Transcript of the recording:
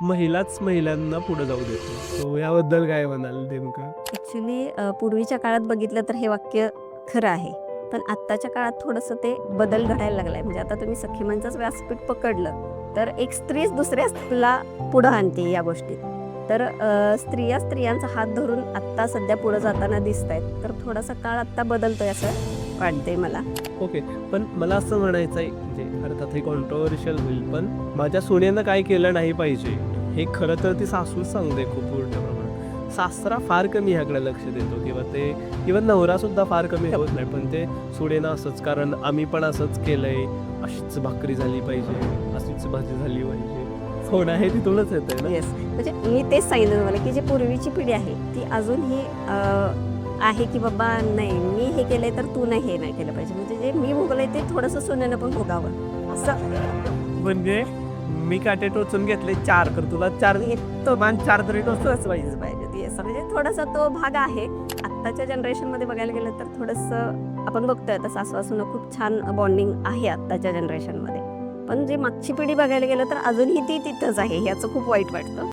महिलाच महिलांना पुढे जाऊ देते. सो याबद्दल काय म्हणाल नेमकं? ॲक्च्युली पूर्वीच्या काळात बघितलं तर हे वाक्य खरं आहे. पण आत्ताच्या काळात थोडंसं ते बदल घडायला लागला आहे. म्हणजे आता तुम्ही सखीमंचंच व्यासपीठ पकडलं, तर एक स्त्रीच दुसऱ्या स्त्रीला पुढं आणते या गोष्टीत. तर स्त्रिया स्त्रियांचा हात धरून आत्ता सध्या पुढं जाताना दिसतायत. तर थोडासा काळ आत्ता बदलतोय असं वाटतंय मला. ओके. पण मला असं म्हणायचं आहे, म्हणजे अर्थात हे कॉन्ट्रोव्हर्शियल होईल, पण माझ्या सुनेनं काय केलं नाही पाहिजे, हे खरं तर ती सासूच सांगते खूप मोठ्या प्रमाणात. सासरा फार कमी ह्याकडे लक्ष देतो किंवा नवरासुद्धा फार कमी होत नाही. पण ते सुनेनं असंच, कारण आम्ही पण असंच केलंय, अशीच भाकरी झाली पाहिजे, अशीच भाजी झाली पाहिजे. हो ना, हे तिथूनच येतंय ना? येस. म्हणजे मी तेच सांगितलं तुम्हाला, की जी पूर्वीची पिढी आहे ती अजूनही आहे, की बाबा नाही मी हे केलंय तर तू नाही हे नाही केलं पाहिजे. म्हणजे जे मी भोगलंय ते थोडंसं सुनेनं पण भोगावं असं. म्हणजे मी काटे टोचून घेतले 4, तर तुला 4 मान 4 तरी टोचलंच पाहिजे. पाहिजे येस. म्हणजे थोडासा तो भाग आहे. आत्ताच्या जनरेशनमध्ये बघायला गेलं तर थोडंसं आपण बघतोय आता सासू-सासूनं खूप छान बॉन्डिंग आहे आत्ताच्या जनरेशनमध्ये. पण जी मागची पिढी बघायला गेलं तर अजूनही ती तिथंच आहे. याचं खूप वाईट वाटतं.